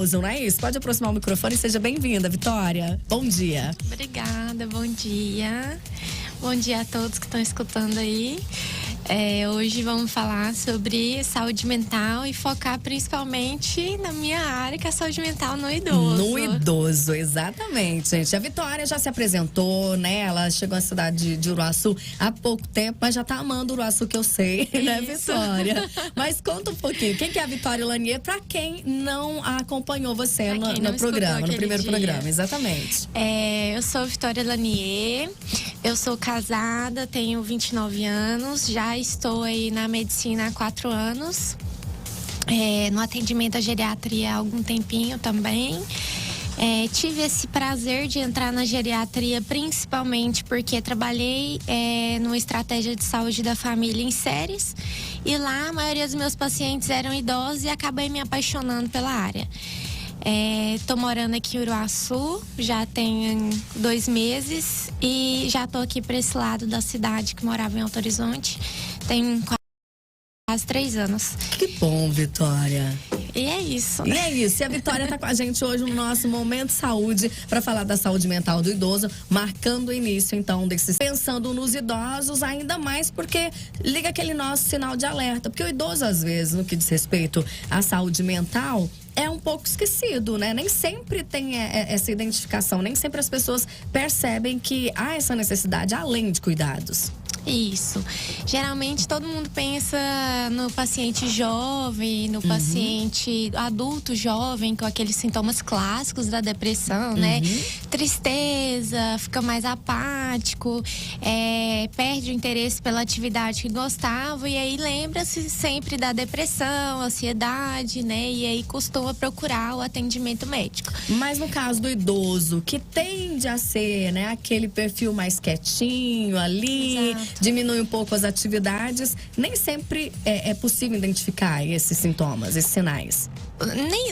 idoso, não é isso? Pode aproximar o microfone e seja bem-vinda, Vitória. Bom dia. Obrigada, bom dia. Bom dia a todos que estão escutando aí. Hoje vamos falar sobre saúde mental e focar principalmente na minha área, que é a saúde mental no idoso. No idoso, exatamente, gente. A Vitória já se apresentou, né? Ela chegou à cidade de Uruaçu há pouco tempo, mas já tá amando Uruaçu, que eu sei, né, Vitória? Mas conta um pouquinho, quem que é a Vitória Lanier, pra quem não acompanhou você no programa, no primeiro programa, exatamente. Eu sou Vitória Lanier, eu sou casada, tenho 29 anos, já estou aí na medicina há 4 anos, no atendimento à geriatria há algum tempinho também. Tive esse prazer de entrar na geriatria principalmente porque trabalhei numa estratégia de saúde da família em Séries, e lá a maioria dos meus pacientes eram idosos e acabei me apaixonando pela área. Tô morando aqui em Uruaçu, já tem 2 meses e já tô aqui para esse lado da cidade, que morava em Alto Horizonte, tem quase 3 anos. Que bom, Vitória. E é isso. E é isso. E a Vitória tá com a gente hoje no nosso Momento Saúde para falar da saúde mental do idoso, marcando o início, então, pensando nos idosos, ainda mais porque liga aquele nosso sinal de alerta. Porque o idoso, às vezes, no que diz respeito à saúde mental, é um pouco esquecido, né? Nem sempre tem essa identificação, nem sempre as pessoas percebem que há essa necessidade, além de cuidados. Isso. Geralmente todo mundo pensa no paciente jovem, no paciente adulto jovem, com aqueles sintomas clássicos da depressão, né? Tristeza, fica mais apático, perde o interesse pela atividade que gostava, e aí lembra-se sempre da depressão, ansiedade, né? E aí costuma procurar o atendimento médico. Mas no caso do idoso, que tende a ser, né, aquele perfil mais quietinho ali, Exato. diminui um pouco as atividades, nem sempre é possível identificar esses sintomas, esses sinais.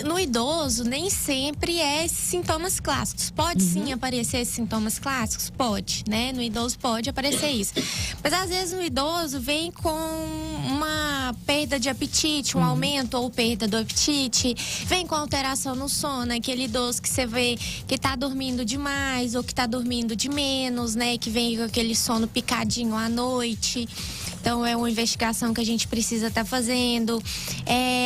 No idoso, nem sempre é esses sintomas clássicos. Pode sim aparecer esses sintomas clássicos? Pode, né? No idoso pode aparecer isso. Mas às vezes no idoso vem com uma perda de apetite, um aumento ou perda do apetite, vem com alteração no sono, aquele idoso que você vê que tá dormindo demais ou que tá dormindo de menos, né? Que vem com aquele sono picadinho à noite. Então, é uma investigação que a gente precisa estar fazendo.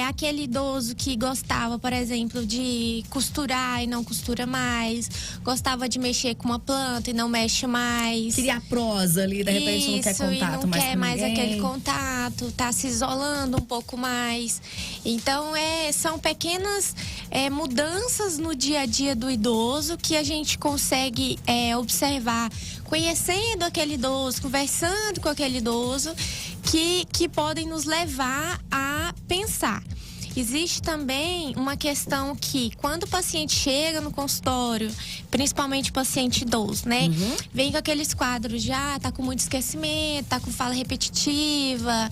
Aquele idoso que gostava, por exemplo, de costurar e não costura mais. Gostava de mexer com uma planta e não mexe mais. Criar prosa ali, de repente não quer contato mais com ninguém. Não quer mais aquele contato, tá se isolando um pouco mais. Então, são pequenas mudanças no dia a dia do idoso que a gente consegue observar, conhecendo aquele idoso, conversando com aquele idoso, que podem nos levar a pensar. Existe também uma questão que, quando o paciente chega no consultório, principalmente o paciente idoso, né? Vem com aqueles quadros já, tá com muito esquecimento, tá com fala repetitiva,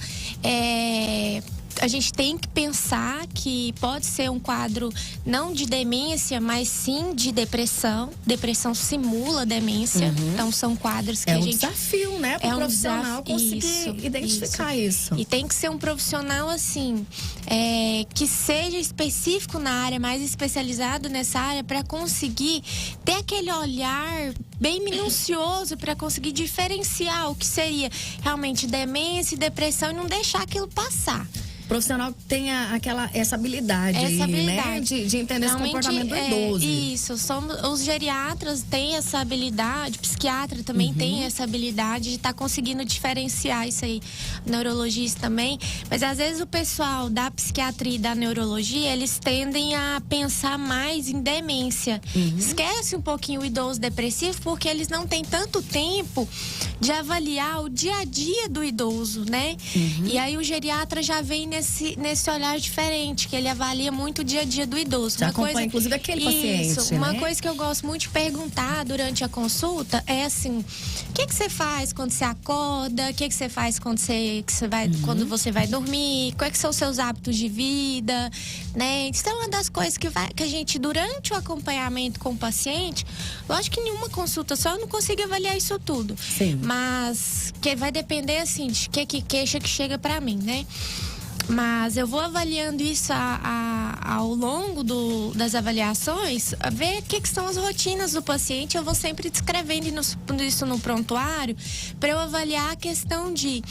a gente tem que pensar que pode ser um quadro não de demência, mas sim de depressão. Depressão simula demência. Então são quadros que a gente... É um desafio, né? Para o profissional conseguir identificar isso. E tem que ser um profissional, assim, que seja específico na área, mais especializado nessa área, para conseguir ter aquele olhar bem minucioso, para conseguir diferenciar o que seria realmente demência e depressão e não deixar aquilo passar. Profissional que tenha essa habilidade, né? De entender esse comportamento do idoso. Isso, os geriatras têm essa habilidade, o psiquiatra também tem essa habilidade de estar conseguindo diferenciar isso aí, neurologista também, mas às vezes o pessoal da psiquiatria e da neurologia, eles tendem a pensar mais em demência. Esquece um pouquinho o idoso depressivo, porque eles não têm tanto tempo de avaliar o dia a dia do idoso, né? E aí o geriatra já vem nesse olhar diferente, que ele avalia muito o dia a dia do idoso. Já acompanha, inclusive, aquele paciente, uma né? coisa que eu gosto muito de perguntar durante a consulta é assim: o que você faz quando você acorda? O que você faz quando quando você vai dormir? Quais são os seus hábitos de vida? Né? Isso é uma das coisas que a gente, durante o acompanhamento com o paciente, lógico que nenhuma consulta só eu não consigo avaliar isso tudo. Sim. Mas que vai depender, assim, de que queixa que chega pra mim, né? Mas eu vou avaliando isso ao longo das avaliações, ver o que são as rotinas do paciente. Eu vou sempre descrevendo isso no prontuário para eu avaliar a questão de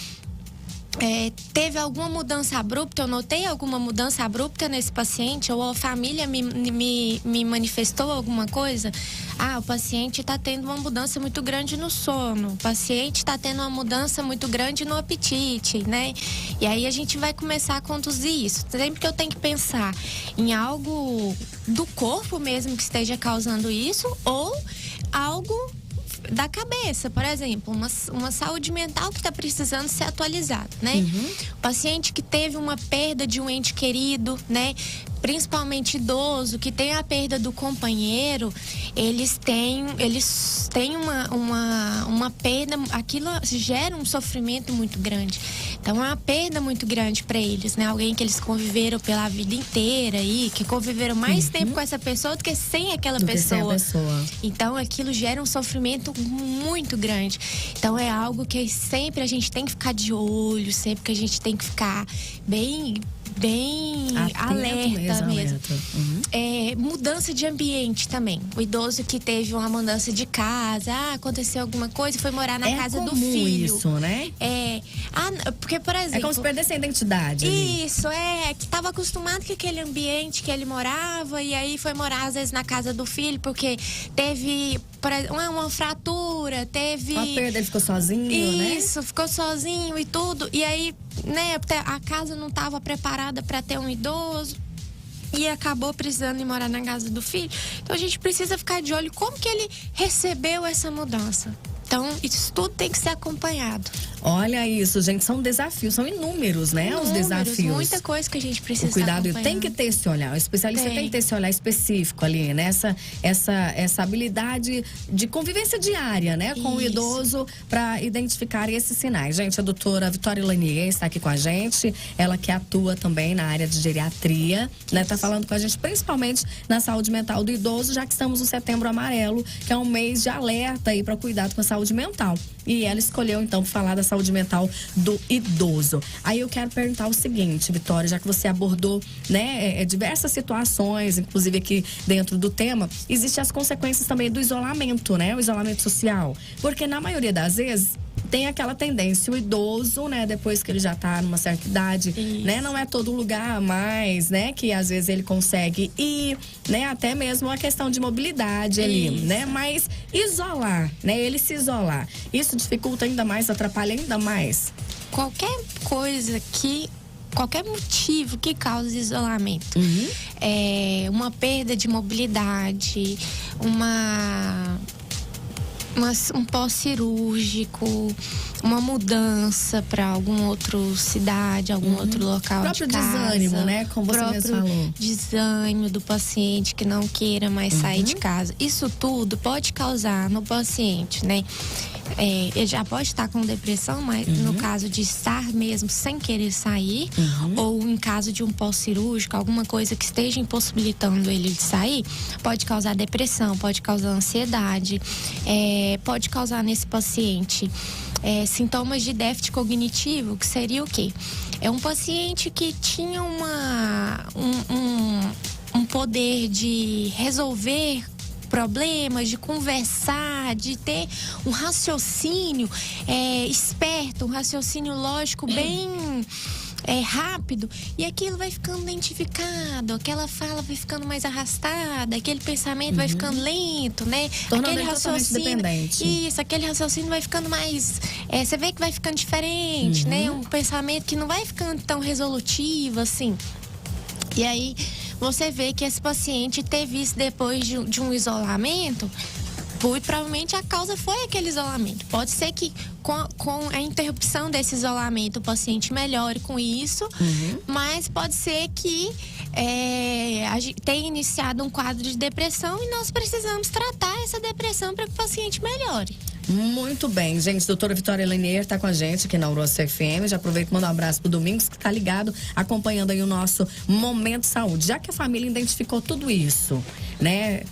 teve alguma mudança abrupta, eu notei alguma mudança abrupta nesse paciente, ou a família me manifestou alguma coisa. O paciente está tendo uma mudança muito grande no sono, o paciente está tendo uma mudança muito grande no apetite, né? E aí a gente vai começar a conduzir isso. Sempre que eu tenho que pensar em algo do corpo mesmo que esteja causando isso, ou algo da cabeça, por exemplo, uma saúde mental que está precisando ser atualizada, né? O paciente que teve uma perda de um ente querido, né? Principalmente idoso, que tem a perda do companheiro, eles têm uma perda, aquilo gera um sofrimento muito grande. Então é uma perda muito grande para eles, né? Alguém que eles conviveram pela vida inteira e que conviveram mais tempo com essa pessoa do que sem aquela pessoa. Então aquilo gera um sofrimento muito grande. Então é algo que sempre a gente tem que ficar de olho, sempre que a gente tem que ficar bem alerta mesmo. Mudança de ambiente também. O idoso que teve uma mudança de casa, aconteceu alguma coisa e foi morar na casa do filho. Isso, né? Porque, por exemplo, é como se perdesse a identidade. Isso, que estava acostumado com aquele ambiente que ele morava e aí foi morar às vezes na casa do filho porque teve uma fratura, teve uma perda, ele ficou sozinho, né? Isso, ficou sozinho e tudo. E aí, né, a casa não estava preparada para ter um idoso e acabou precisando ir morar na casa do filho. Então a gente precisa ficar de olho como que ele recebeu essa mudança. Então, isso tudo tem que ser acompanhado. Olha isso, gente, são desafios, são inúmeros, né? Os desafios. Muita coisa que a gente precisa cuidado, tem que ter esse olhar. O especialista tem que ter esse olhar específico ali, né? Essa habilidade de convivência diária, né? Com o idoso para identificar esses sinais. Gente, a doutora Vitória Lanier está aqui com a gente. Ela que atua também na área de geriatria, né? Tá falando com a gente principalmente na saúde mental do idoso, já que estamos no Setembro Amarelo, que é um mês de alerta aí para cuidado com a saúde mental. E ela escolheu, então, falar da saúde mental do idoso. Aí eu quero perguntar o seguinte, Vitória, já que você abordou, né, diversas situações, inclusive aqui dentro do tema, existem as consequências também do isolamento, né? O isolamento social. Porque na maioria das vezes tem aquela tendência, o idoso, né, depois que ele já tá numa certa idade, né, não é todo lugar mais, né, que às vezes ele consegue ir, né, até mesmo a questão de mobilidade ali, né, mas isolar, né, ele se isolar, isso dificulta ainda mais, atrapalha ainda mais? Qualquer motivo que cause isolamento, uma perda de mobilidade, um pós-cirúrgico, uma mudança para alguma outra cidade, algum outro local de casa. O próprio desânimo, né? Como você mesmo falou. Desânimo do paciente que não queira mais sair de casa. Isso tudo pode causar no paciente, né? Ele já pode estar com depressão, mas no caso de estar mesmo sem querer sair, ou em caso de um pós-cirúrgico, alguma coisa que esteja impossibilitando ele de sair, pode causar depressão, pode causar ansiedade, pode causar nesse paciente sintomas de déficit cognitivo, que seria o quê? É um paciente que tinha um poder de resolver problemas, de conversar, de ter um raciocínio esperto, um raciocínio lógico bem rápido, e aquilo vai ficando identificado, aquela fala vai ficando mais arrastada, aquele pensamento vai ficando lento, né? Aquele raciocínio dependente. Isso, aquele raciocínio vai ficando mais, você vê que vai ficando diferente, né? Um pensamento que não vai ficando tão resolutivo assim. E aí você vê que esse paciente teve isso depois de um isolamento. Muito provavelmente a causa foi aquele isolamento. Pode ser que com a interrupção desse isolamento o paciente melhore com isso, mas pode ser que a gente tenha iniciado um quadro de depressão e nós precisamos tratar essa depressão para que o paciente melhore. Muito bem, gente. Doutora Vitória Lanier está com a gente aqui na Urosso FM. Já aproveito e mando um abraço pro Domingos, que está ligado, acompanhando aí o nosso Momento Saúde. Já que a família identificou tudo isso, né,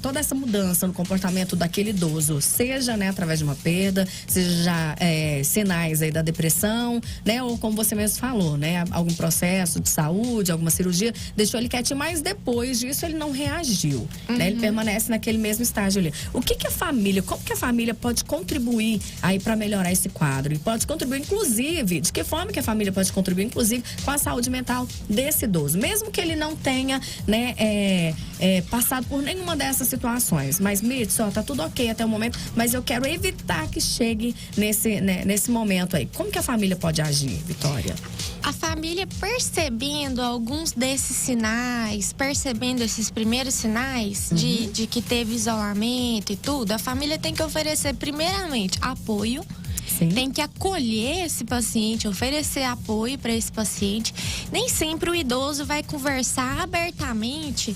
toda essa mudança no comportamento daquele idoso, seja, né, através de uma perda, seja já sinais aí da depressão, né, ou como você mesmo falou, né, algum processo de saúde, alguma cirurgia, deixou ele quietinho, mas depois disso ele não reagiu, né, ele permanece naquele mesmo estágio ali. O que a família, como que a família pode contribuir aí para melhorar esse quadro? E pode contribuir, inclusive, de que forma que a família pode contribuir, inclusive, com a saúde mental desse idoso, mesmo que ele não tenha, né, passado por nenhuma dessas situações. Mas, Mirtz, ó, tá tudo ok até o momento, mas eu quero evitar que chegue nesse momento aí. Como que a família pode agir, Vitória? A família, percebendo alguns desses sinais, percebendo esses primeiros sinais de que teve isolamento e tudo, a família tem que oferecer primeiramente apoio. Sim. Tem que acolher esse paciente, oferecer apoio para esse paciente. Nem sempre o idoso vai conversar abertamente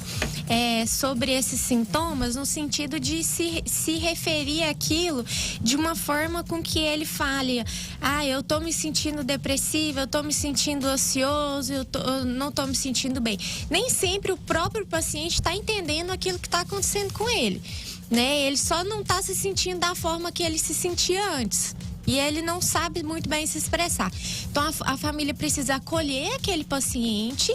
sobre esses sintomas, no sentido de se referir àquilo de uma forma com que ele fale: eu tô me sentindo depressiva, eu tô me sentindo ansioso, eu não tô me sentindo bem. Nem sempre o próprio paciente está entendendo aquilo que está acontecendo com ele, né? Ele só não está se sentindo da forma que ele se sentia antes. E ele não sabe muito bem se expressar. Então, a família precisa acolher aquele paciente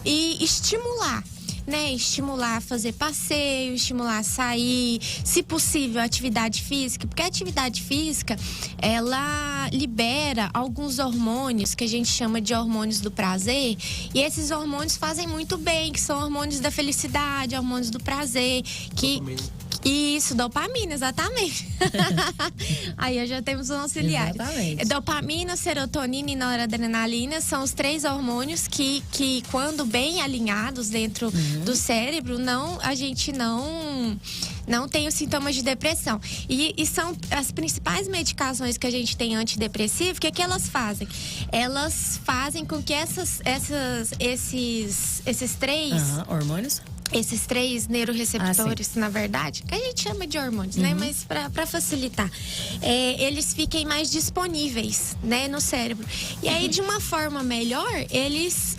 e estimular, né? Estimular a fazer passeio, estimular a sair, se possível, atividade física. Porque a atividade física, ela libera alguns hormônios que a gente chama de hormônios do prazer. E esses hormônios fazem muito bem, que são hormônios da felicidade, hormônios do prazer, Isso, dopamina, exatamente. Aí já temos um auxiliar. Exatamente. Dopamina, serotonina e noradrenalina são os 3 hormônios que quando bem alinhados dentro do cérebro, a gente não tem os sintomas de depressão. E são as principais medicações que a gente tem antidepressivo. O que elas fazem? Elas fazem com que esses 3 hormônios? Esses 3 neuroreceptores, na verdade, que a gente chama de hormônios, né? Mas para facilitar, eles fiquem mais disponíveis, né, no cérebro. E aí, de uma forma melhor, eles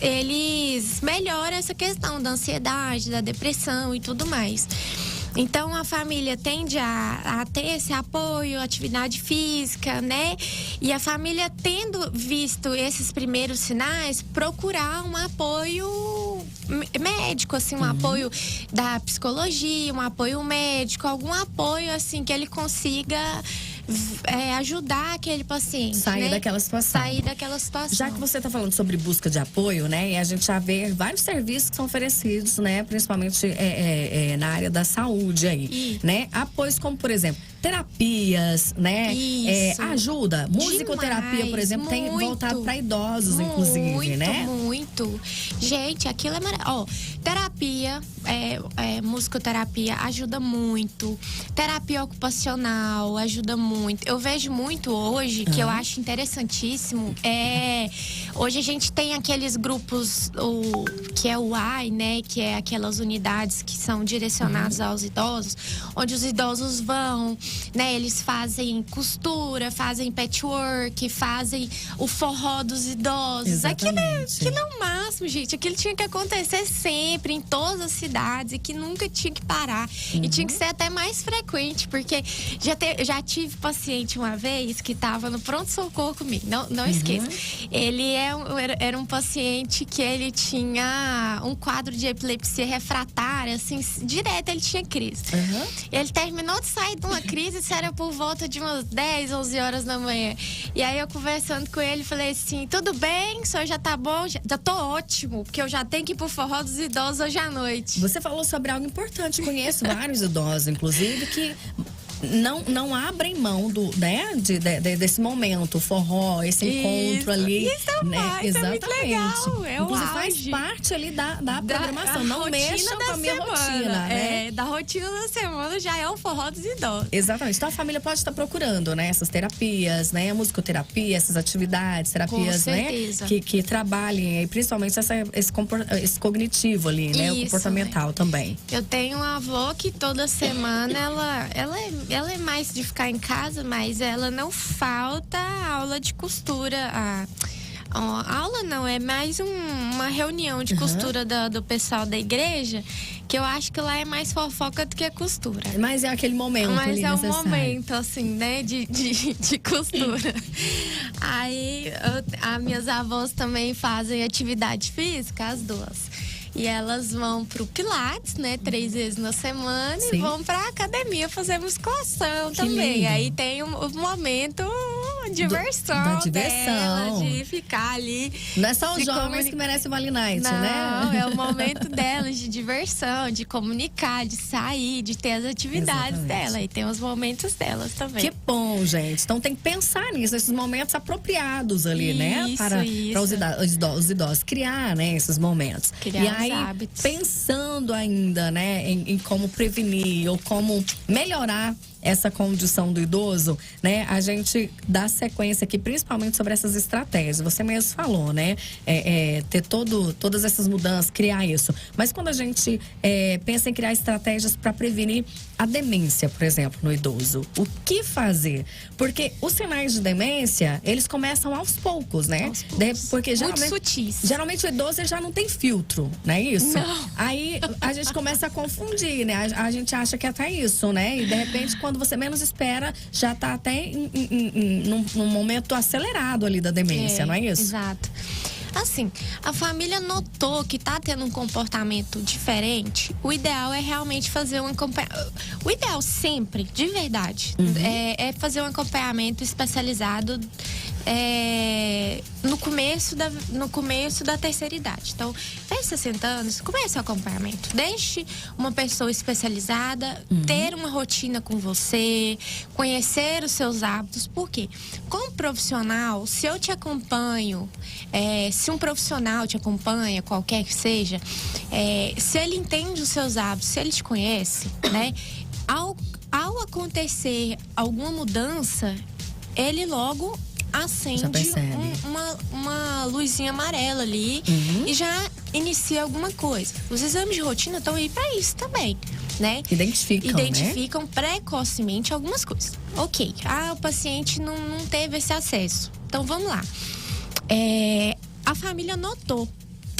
melhoram essa questão da ansiedade, da depressão e tudo mais. Então, a família tende a ter esse apoio, atividade física, né? E a família, tendo visto esses primeiros sinais, procurar um apoio médico, assim, um apoio da psicologia, um apoio médico, algum apoio, assim, que ele consiga ajudar aquele paciente, sair daquela situação. Já que você está falando sobre busca de apoio, né? E a gente já vê vários serviços que são oferecidos, né? Principalmente na área da saúde aí, né? Apoios como, por exemplo, terapias, né? Ajuda. Musicoterapia, por exemplo, tem voltado para idosos, inclusive, né? Muito. Gente, aquilo é maravilhoso. Terapia, musicoterapia ajuda muito. Terapia ocupacional ajuda muito. Eu vejo muito hoje, que eu acho interessantíssimo, hoje a gente tem aqueles grupos, que é o AI, né? Que é aquelas unidades que são direcionadas aos idosos, onde os idosos vão, né? Eles fazem costura, fazem patchwork, fazem o forró dos idosos. Aquilo é o máximo, gente. Aquilo tinha que acontecer sempre, em todas as cidades, e que nunca tinha que parar. E tinha que ser até mais frequente, porque já tive paciente uma vez que estava no pronto-socorro comigo, não esqueça. Ele era um paciente que ele tinha um quadro de epilepsia refratária, assim, direto ele tinha crise. Ele terminou de sair de uma crise, isso era por volta de umas 10, 11 horas da manhã. E aí eu conversando com ele, falei assim: tudo bem, o senhor já tá bom? Já tô ótimo, porque eu já tenho que ir pro forró dos idosos hoje à noite. Você falou sobre algo importante, conheço vários idosos, inclusive, que não abrem mão desse momento, forró, esse encontro ali. Isso é né? Exatamente. É muito legal. Inclusive faz parte ali da programação. Não mexa com a minha rotina, né? Da rotina da semana já é o forró dos idosos. Exatamente. Então a família pode estar procurando, né? Essas terapias, né? A musicoterapia, essas atividades, terapias, né? Que trabalhem, principalmente esse cognitivo ali, né? O comportamental também. Eu tenho uma avó que toda semana ela é mais de ficar em casa, mas ela não falta aula de costura, Ó, aula não, é mais uma reunião de costura do pessoal da igreja, que eu acho que lá é mais fofoca do que a costura. Mas é aquele momento Mas ali é um necessário. momento, assim, né, de costura. Aí, as minhas avós também fazem atividade física, as duas. E elas vão pro Pilates, né? 3 vezes na semana. Sim. E vão pra academia fazer musculação Que também. lindo. Aí tem um momento diversão da diversão. dela, de ficar ali. Não é só os se jovens que merecem Vale Night, Não, né? é o momento delas de diversão, de comunicar, de sair, de ter as atividades Exatamente. dela. E tem os momentos delas também. Que bom, gente. Então tem que pensar nisso, esses momentos apropriados ali, né? Isso, Para isso. os idosos criar, né, esses momentos. Criar e os aí, hábitos. pensando ainda, né, em como prevenir ou como melhorar essa condição do idoso, né? A gente dá sequência aqui, principalmente sobre essas estratégias. Você mesmo falou, né? Ter todas essas mudanças, criar isso. Mas quando a gente pensa em criar estratégias para prevenir a demência, por exemplo, no idoso, o que fazer? Porque os sinais de demência, eles começam aos poucos, né? Aos poucos. Porque Muito sutis. geralmente o idoso ele já não tem filtro, não é isso? Não. Aí a gente começa a confundir, né? A gente acha que é até isso, né? E de repente, quando você menos espera, já tá até num momento acelerado ali da demência, não é isso? Exato. Assim, a família notou que tá tendo um comportamento diferente, o ideal é realmente fazer um acompanhamento. O ideal sempre, de verdade, é fazer um acompanhamento especializado no começo da terceira idade. Então, até 60 anos, comece o acompanhamento. Deixe uma pessoa especializada ter uma rotina com você, conhecer os seus hábitos. Por quê? Como profissional, se eu te acompanho, se um profissional te acompanha, qualquer que seja, se ele entende os seus hábitos, se ele te conhece, né? Ao acontecer alguma mudança, ele logo acende uma luzinha amarela ali e já inicia alguma coisa. Os exames de rotina estão aí para isso também, né? Identificam precocemente algumas coisas. Ok, o paciente não teve esse acesso. Então vamos lá. A família notou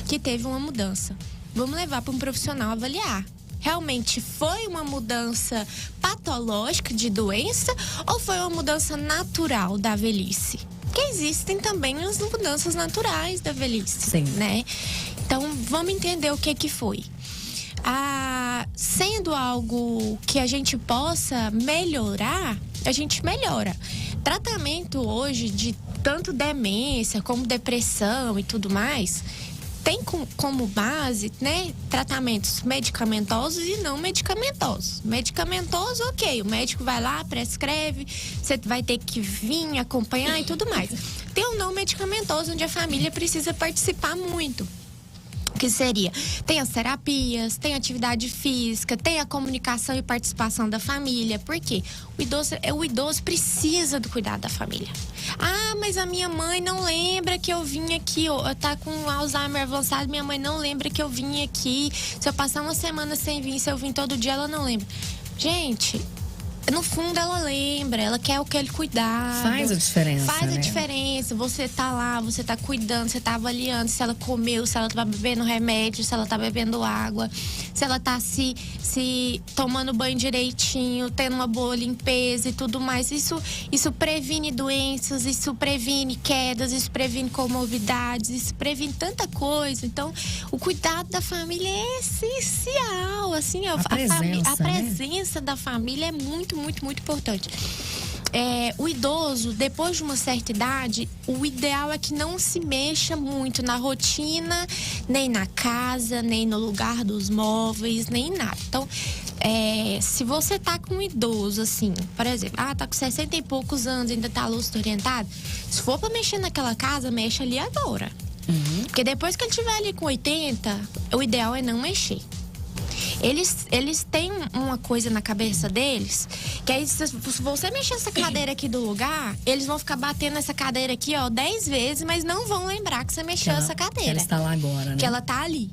que teve uma mudança. Vamos levar para um profissional avaliar. Realmente foi uma mudança patológica de doença ou foi uma mudança natural da velhice? Porque existem também as mudanças naturais da velhice, Sim. né? Então, vamos entender o que foi. Sendo algo que a gente possa melhorar, a gente melhora. Tratamento hoje de tanto demência como depressão e tudo mais, tem como base, né, tratamentos medicamentosos e não medicamentosos. Medicamentoso, ok, o médico vai lá, prescreve, você vai ter que vir acompanhar e tudo mais. Tem o não medicamentoso, onde a família precisa participar muito. Que seria, tem as terapias, tem atividade física, tem a comunicação e participação da família. Por quê? O idoso precisa do cuidado da família. Mas a minha mãe não lembra que eu vim aqui, tá com Alzheimer avançado, minha mãe não lembra que eu vim aqui. Se eu passar uma semana sem vir, se eu vim todo dia, ela não lembra. Gente, no fundo ela lembra, ela quer aquele cuidado. Faz a diferença, Faz a né? diferença. Você tá lá, você tá cuidando, você tá avaliando se ela comeu, se ela tá bebendo remédio, se ela tá bebendo água, se ela tá se tomando banho direitinho, tendo uma boa limpeza e tudo mais. Isso previne doenças, isso previne quedas, isso previne comorbidades, isso previne tanta coisa. Então, o cuidado da família é essencial, assim, a presença da família é muito importante. O idoso, depois de uma certa idade, o ideal é que não se mexa muito na rotina, nem na casa, nem no lugar dos móveis, nem nada. Então, se você tá com um idoso, assim, por exemplo, tá com 60 e poucos anos, ainda tá lúcido, orientado, se for pra mexer naquela casa, mexe ali agora. Porque depois que ele estiver ali com 80, o ideal é não mexer. Eles têm uma coisa na cabeça deles, que aí se você mexer essa cadeira aqui do lugar, eles vão ficar batendo essa cadeira aqui, 10 vezes, mas não vão lembrar que você mexeu essa cadeira. Que ela está lá agora, né? Que ela tá ali.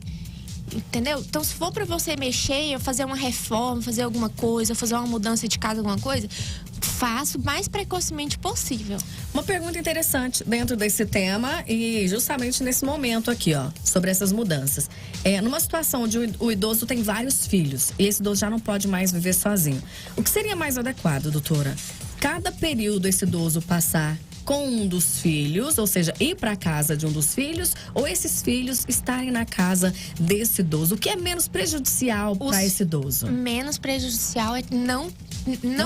entendeu? Então, se for para você mexer, fazer uma reforma, fazer alguma coisa, fazer uma mudança de casa, alguma coisa, faço o mais precocemente possível. Uma pergunta interessante dentro desse tema e justamente nesse momento aqui, ó, sobre essas mudanças. Numa situação onde o idoso tem vários filhos e esse idoso já não pode mais viver sozinho, o que seria mais adequado, doutora? Cada período esse idoso passar com um dos filhos, ou seja, ir para a casa de um dos filhos, ou esses filhos estarem na casa desse idoso? O que é menos prejudicial para esse idoso? Menos prejudicial é não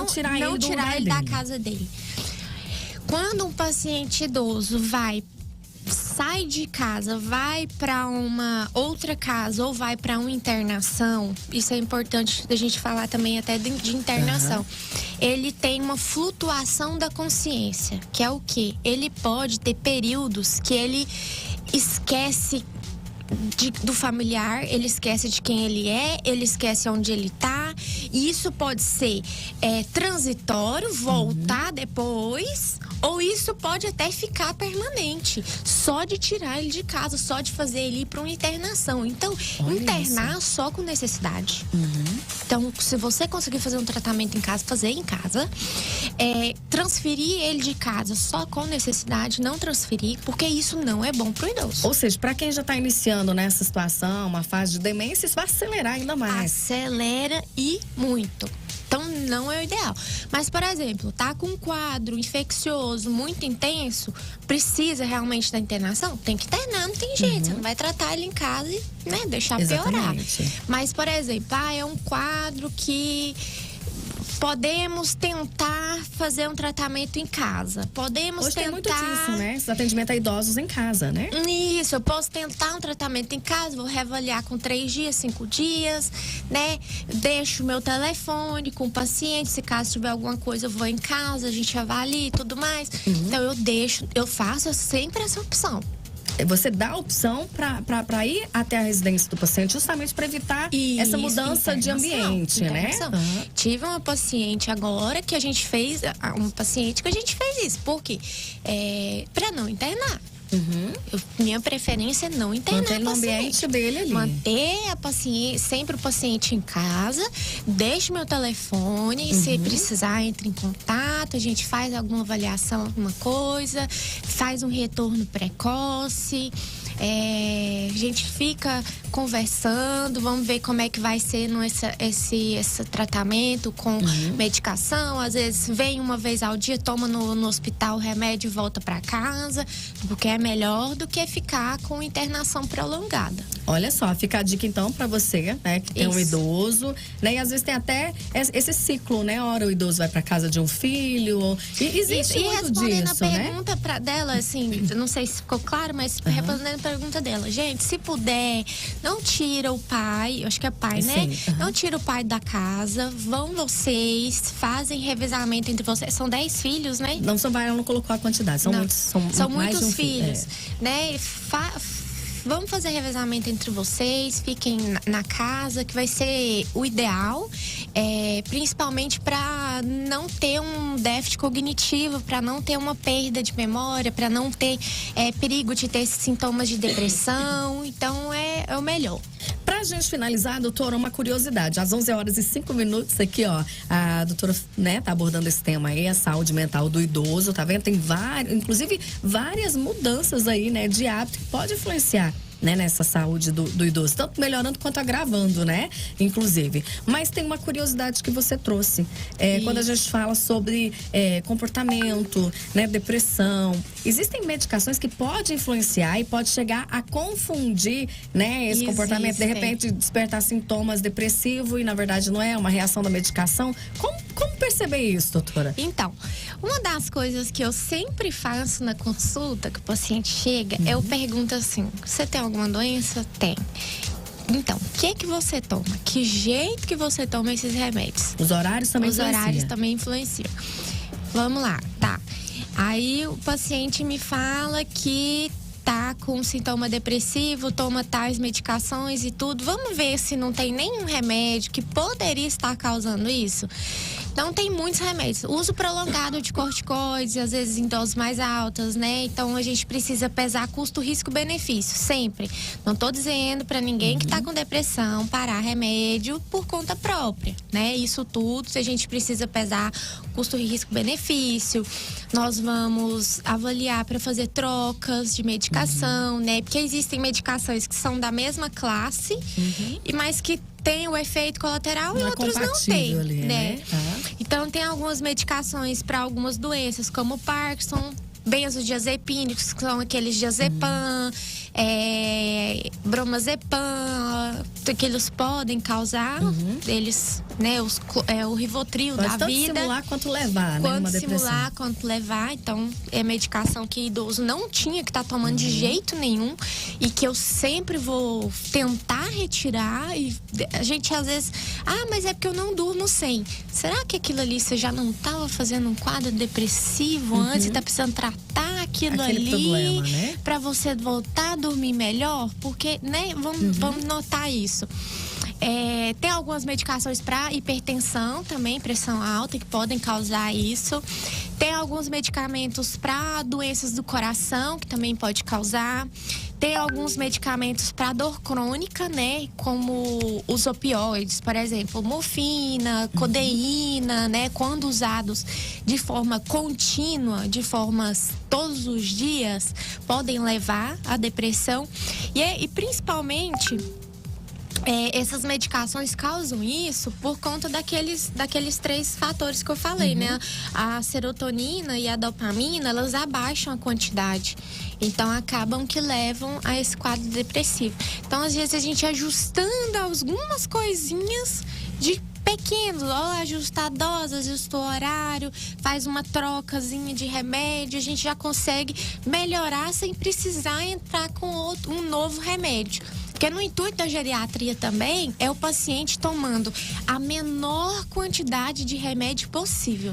tirar ele da casa dele. Quando um paciente idoso sai de casa, vai para uma outra casa ou vai para uma internação, isso é importante da gente falar também até de internação. Ele tem uma flutuação da consciência, que é o quê? Ele pode ter períodos que ele esquece do familiar, ele esquece de quem ele é, ele esquece onde ele tá. E isso pode ser transitório, voltar depois, ou isso pode até ficar permanente, só de tirar ele de casa, só de fazer ele ir para uma internação. Então, internar só com necessidade. Então, se você conseguir fazer um tratamento em casa, fazer em casa. Transferir ele de casa só com necessidade, não transferir, porque isso não é bom pro idoso. Ou seja, para quem já está iniciando nessa situação, uma fase de demência, isso vai acelerar ainda mais. Acelera e muito. Então, não é o ideal. Mas, por exemplo, tá com um quadro infeccioso muito intenso, precisa realmente da internação? Tem que internar, não tem jeito. Você não vai tratar ele em casa e deixar piorar. Mas, por exemplo, é um quadro que podemos tentar fazer um tratamento em casa. Podemos Hoje tentar... tem muito disso, né? Esse atendimento a idosos em casa, né? Isso, eu posso tentar um tratamento em casa, vou reavaliar com 3 dias, 5 dias, né? Deixo o meu telefone com o paciente, se caso tiver alguma coisa, eu vou em casa, a gente avalia e tudo mais. Então, eu faço sempre essa opção. Você dá a opção para ir até a residência do paciente, justamente para evitar essa mudança de ambiente, né? Tive uma paciente agora que a gente fez, isso. Por quê? Para não internar. Minha preferência é não internar manter no ambiente dele ali. Manter sempre o paciente em casa, deixo meu telefone, se precisar, entre em contato, a gente faz alguma avaliação, alguma coisa, faz um retorno precoce. A gente fica conversando, vamos ver como é que vai ser esse tratamento com medicação. Às vezes vem uma vez ao dia, toma no hospital o remédio e volta para casa, porque é melhor do que ficar com internação prolongada. Olha só, fica a dica então para você, né, que tem um idoso, né, e às vezes tem até esse ciclo, né, hora o idoso vai para casa de um filho, e existe muito respondendo disso, a pergunta dela, assim, não sei se ficou claro, mas respondendo a pergunta dela, gente, se puder, não tira o pai, acho que é pai, né? Não tira o pai da casa, vão vocês, fazem revezamento entre vocês, são 10 filhos, né? Não, ela não colocou a quantidade, são muitos filhos, né? Vamos fazer revezamento entre vocês, fiquem na casa, que vai ser o ideal, principalmente para não ter um déficit cognitivo, para não ter uma perda de memória, para não ter perigo de ter sintomas de depressão. Então, é o melhor. Pra gente finalizar, doutora, uma curiosidade. Às 11h05 aqui, ó, a doutora, né, tá abordando esse tema aí, a saúde mental do idoso, tá vendo? Tem inclusive várias mudanças aí, né, de hábito que pode influenciar, né, nessa saúde do idoso, tanto melhorando quanto agravando, né, inclusive. Mas tem uma curiosidade que você trouxe, quando a gente fala sobre comportamento, né, depressão, existem medicações que podem influenciar e pode chegar a confundir, né, esse comportamento, de repente despertar sintomas depressivos e na verdade não é uma reação da medicação. Como perceber isso, doutora? Então, uma das coisas que eu sempre faço na consulta, que o paciente chega, eu pergunto assim, você tem alguma doença? Tem. Então, o que você toma? Que jeito que você toma esses remédios? Os horários também influenciam? Os horários também influenciam. Vamos lá, tá. Aí o paciente me fala que tá com sintoma depressivo, toma tais medicações e tudo. Vamos ver se não tem nenhum remédio que poderia estar causando isso? Então, tem muitos remédios. Uso prolongado de corticoides, às vezes em doses mais altas, né? Então, a gente precisa pesar custo, risco, benefício, sempre. Não tô dizendo para ninguém que tá com depressão parar remédio por conta própria, né? Isso tudo, a gente precisa pesar custo, risco, benefício. Nós vamos avaliar para fazer trocas de medicação, né? Porque existem medicações que são da mesma classe, mas que tem o efeito colateral e outros não tem, ali, né? Então, tem algumas medicações para algumas doenças, como Parkinson, benzodiazepínicos, que são aqueles diazepam, bromazepam, que eles podem causar, eles, né, o Rivotril pode da tanto vida. Simular quanto levar, quanto né? Simular, quanto levar. Então, é medicação que idoso não tinha que estar tomando de jeito nenhum e que eu sempre vou tentar retirar. E a gente às vezes, mas é porque eu não durmo sem. Será que aquilo ali você já não estava fazendo um quadro depressivo antes e tá precisando tratar aquele ali problema, né? para você voltar a dormir melhor? Porque, né, vamos notar isso. Tem algumas medicações para hipertensão também, pressão alta, que podem causar isso. Tem alguns medicamentos para doenças do coração, que também pode causar. Tem alguns medicamentos para dor crônica, né? Como os opioides, por exemplo, morfina, codeína, né? Quando usados de forma contínua, de formas todos os dias, podem levar à depressão. E principalmente, essas medicações causam isso por conta daqueles 3 fatores que eu falei, né? A serotonina e a dopamina, elas abaixam a quantidade. Então, acabam que levam a esse quadro depressivo. Então, às vezes, a gente ajustando algumas coisinhas de pequenos, ajustar a dose, ajusta o horário, faz uma trocazinha de remédio, a gente já consegue melhorar sem precisar entrar com um novo remédio. Porque no intuito da geriatria também é o paciente tomando a menor quantidade de remédio possível.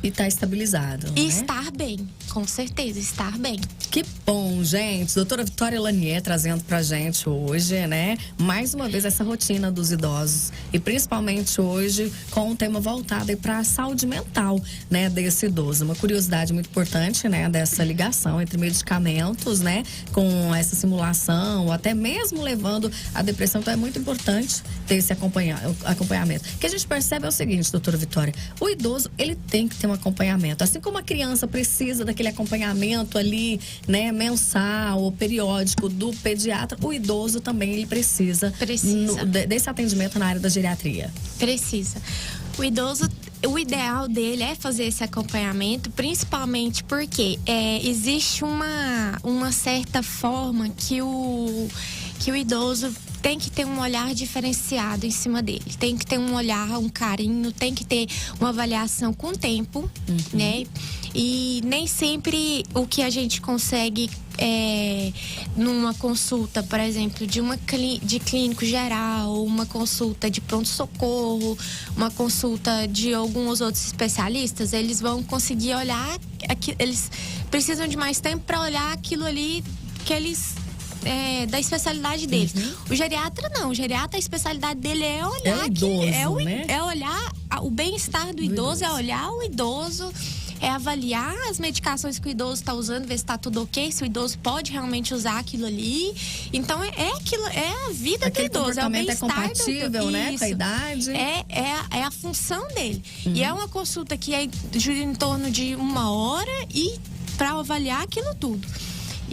E tá estabilizado, né? E estar bem, com certeza, estar bem. Que bom, gente. Doutora Vitória Lanier trazendo pra gente hoje, né? Mais uma vez essa rotina dos idosos. E principalmente hoje com um tema voltado aí pra saúde mental, né? Desse idoso. Uma curiosidade muito importante, né? Dessa ligação entre medicamentos, né? Com essa simulação, ou até mesmo levando à depressão. Então é muito importante ter esse acompanhamento. O que a gente percebe é o seguinte, doutora Vitória. O idoso, ele tem que ter um acompanhamento. Assim como a criança precisa daquele acompanhamento ali, né, mensal ou periódico do pediatra, o idoso também ele precisa. Desse atendimento na área da geriatria. Precisa. O idoso, o ideal dele é fazer esse acompanhamento, principalmente porque existe uma certa forma que o idoso tem que ter um olhar diferenciado em cima dele. Tem que ter um olhar, um carinho, tem que ter uma avaliação com o tempo, né? E nem sempre o que a gente consegue numa consulta, por exemplo, de clínico geral, uma consulta de pronto-socorro, uma consulta de alguns outros especialistas, eles vão conseguir olhar, eles precisam de mais tempo para olhar aquilo ali que eles da especialidade deles. O geriatra não, o geriatra, a especialidade dele é olhar o idoso, né? É olhar o bem-estar do idoso, é olhar o idoso, é avaliar as medicações que o idoso está usando, ver se está tudo ok, se o idoso pode realmente usar aquilo ali. Então aquilo, é a vida do idoso, é o bem-estar compatível, né, com a idade. É a função dele. E é uma consulta que é em torno de 1 hora e para avaliar aquilo tudo.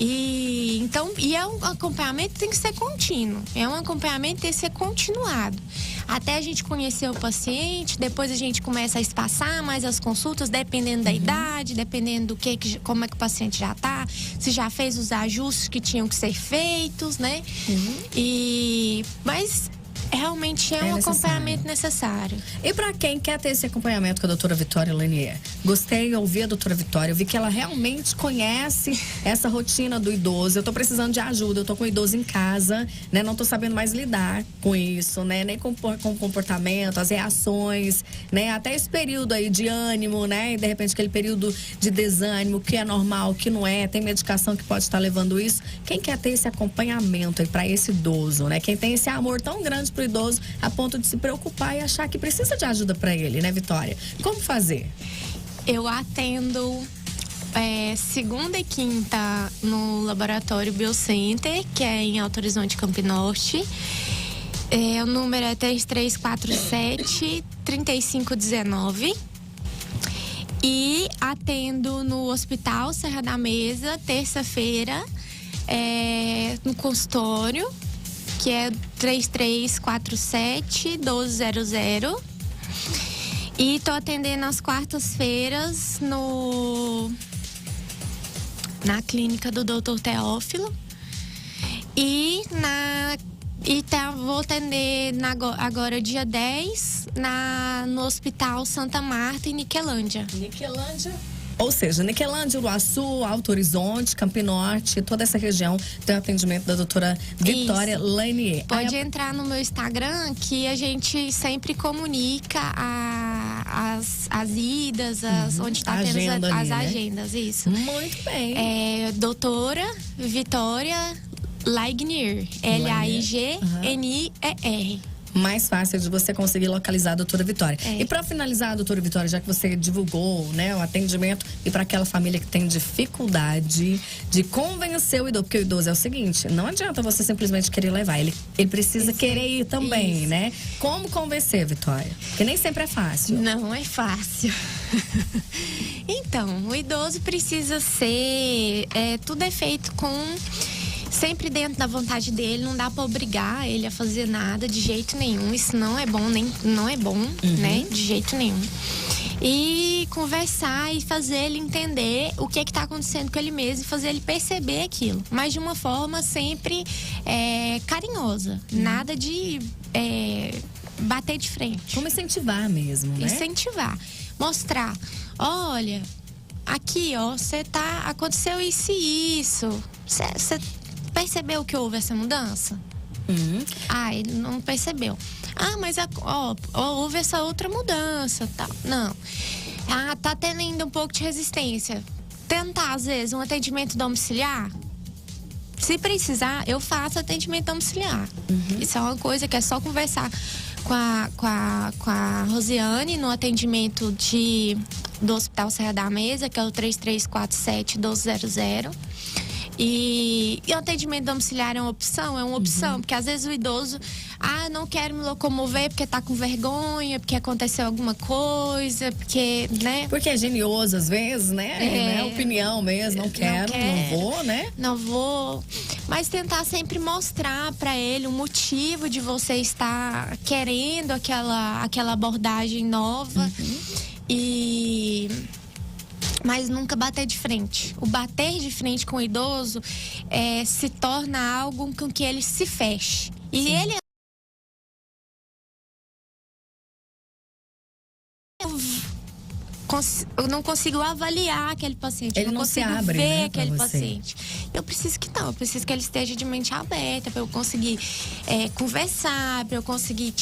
E é um acompanhamento que tem que ser contínuo. É um acompanhamento que tem que ser continuado. Até a gente conhecer o paciente, depois a gente começa a espaçar mais as consultas, dependendo da idade, dependendo do como é que o paciente já tá, se já fez os ajustes que tinham que ser feitos, né? Mas realmente é um acompanhamento necessário. E para quem quer ter esse acompanhamento com a doutora Vitória Lanier? Gostei de ouvir a doutora Vitória, eu vi que ela realmente conhece essa rotina do idoso. Eu tô precisando de ajuda, eu tô com o idoso em casa, né? Não tô sabendo mais lidar com isso, né? Nem com o comportamento, as reações, né? Até esse período aí de ânimo, né? E de repente aquele período de desânimo, que é normal, que não é, tem medicação que pode estar levando isso. Quem quer ter esse acompanhamento aí para esse idoso, né? Quem tem esse amor tão grande pro idoso a ponto de se preocupar e achar que precisa de ajuda para ele, né, Vitória? Como fazer? Eu atendo segunda e quinta no Laboratório Biocenter, que é em Alto Horizonte, Campo Norte. O número é 3347-3519. E atendo no Hospital Serra da Mesa, terça-feira, no consultório, que é 3347-1200. E tô atendendo às quartas-feiras na clínica do Dr. Teófilo. Vou atender agora, dia 10, no Hospital Santa Marta, em Niquelândia. Niquelândia? Ou seja, Niquelândia, Uruaçu, Alto Horizonte, Campo Norte, toda essa região tem o atendimento da doutora Vitória Lanier. Pode entrar no meu Instagram, que a gente sempre comunica as idas, onde está tendo as agendas, isso. Muito bem. Doutora Vitória Lanier, Laignir. Mais fácil de você conseguir localizar a doutora Vitória. E para finalizar, doutora Vitória, já que você divulgou, né, o atendimento, e para aquela família que tem dificuldade de convencer o idoso, porque o idoso é o seguinte, não adianta você simplesmente querer levar, ele precisa querer ir também, né? Como convencer, Vitória? Porque nem sempre é fácil. Não é fácil. Então, o idoso precisa ser, tudo é feito sempre dentro da vontade dele, não dá pra obrigar ele a fazer nada de jeito nenhum. Isso não é bom, não é bom, né? De jeito nenhum. E conversar e fazer ele entender o que tá acontecendo com ele mesmo e fazer ele perceber aquilo. Mas de uma forma sempre carinhosa. Nada de bater de frente. Como incentivar mesmo, né? Incentivar. Mostrar. Olha, aqui, ó, aconteceu isso e isso. Você percebeu que houve essa mudança? Ele não percebeu. Mas houve essa outra mudança, tal. Não. Tá tendo ainda um pouco de resistência. Tentar, às vezes, um atendimento domiciliar. Se precisar, eu faço atendimento domiciliar. Isso é uma coisa que é só conversar com a Rosiane no atendimento do Hospital Serra da Mesa, que é o 3347-1200. E o atendimento domiciliar é uma opção, porque às vezes o idoso, não quero me locomover porque tá com vergonha, porque aconteceu alguma coisa, porque, né? Porque é genioso às vezes, né? É opinião mesmo, não quero, não vou, né? Não vou. Mas tentar sempre mostrar pra ele o motivo de você estar querendo aquela abordagem nova. Mas nunca bater de frente. O bater de frente com o idoso se torna algo com que ele se feche. E ele eu não consigo avaliar aquele paciente. Ele não consigo se abre, ver né, aquele paciente. Eu preciso que ele esteja de mente aberta, para eu conseguir conversar, para eu conseguir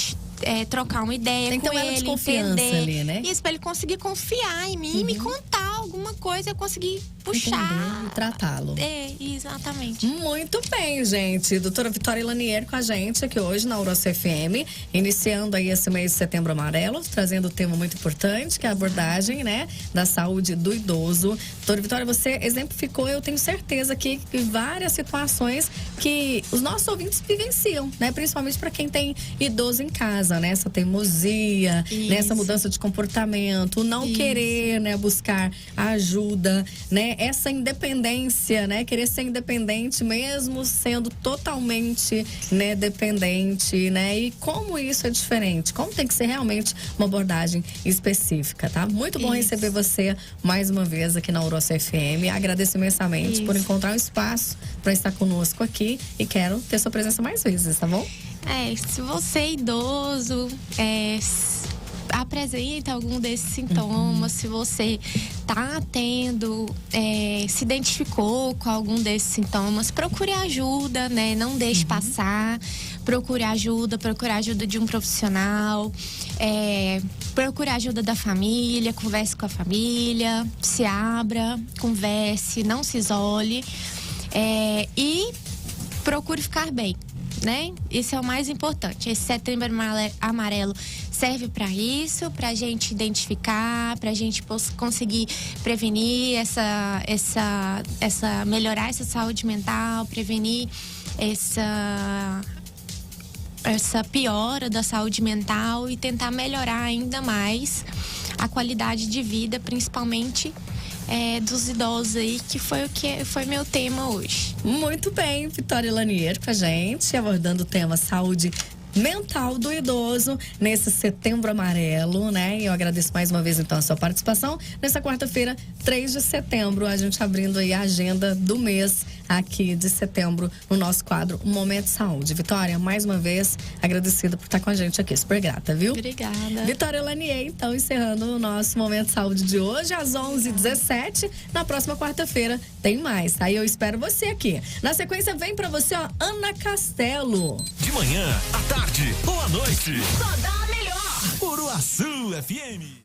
trocar uma ideia tem com ele, de confiança entender. Ali, né? Isso, para ele conseguir confiar em mim e me contar alguma coisa, eu conseguir puxar. E tratá-lo. Exatamente. Muito bem, gente. Doutora Vitória Lanier com a gente aqui hoje na Urosso FM, iniciando aí esse mês de Setembro Amarelo, trazendo um tema muito importante, que é a abordagem, né, da saúde do idoso. Doutora Vitória, você exemplificou, eu tenho certeza aqui, que várias situações que os nossos ouvintes vivenciam, né, principalmente para quem tem idoso em casa, né, essa teimosia, né, essa mudança de comportamento, não querer, né, buscar ajuda, né, essa independência, né, querer ser independente mesmo sendo totalmente, né, dependente, né, e como isso é diferente, como tem que ser realmente uma abordagem específica, tá? Muito bom receber você mais uma vez aqui na Urosso FM, agradeço imensamente por encontrar um espaço para estar conosco aqui e quero ter sua presença mais vezes, tá bom? Se você é idoso, apresenta algum desses sintomas, se você tá tendo, se identificou com algum desses sintomas, procure ajuda, né? Não deixe passar, procure ajuda de um profissional, procure ajuda da família, converse com a família, se abra, converse, não se isole, e procure ficar bem. né? Isso é o mais importante. Esse Setembro Amarelo serve para isso, para a gente identificar, para a gente conseguir prevenir melhorar essa saúde mental, prevenir essa piora da saúde mental e tentar melhorar ainda mais a qualidade de vida, principalmente dos idosos aí, que foi meu tema hoje. Muito bem, Vitória Lanier com a gente, abordando o tema saúde mental do idoso nesse Setembro Amarelo, né? E eu agradeço mais uma vez então a sua participação nessa quarta-feira, 3 de setembro, a gente abrindo aí a agenda do mês aqui de setembro no nosso quadro Momento Saúde. Vitória, mais uma vez agradecida por estar com a gente aqui, super grata, viu? Obrigada. Vitória Lanier, então, encerrando o nosso Momento Saúde de hoje às 11h17. Na próxima quarta-feira tem mais, tá? E eu espero você aqui. Na sequência vem pra você, ó, Ana Castelo. De manhã, à tarde ou à noite. Só dá a melhor. Uruaçu FM.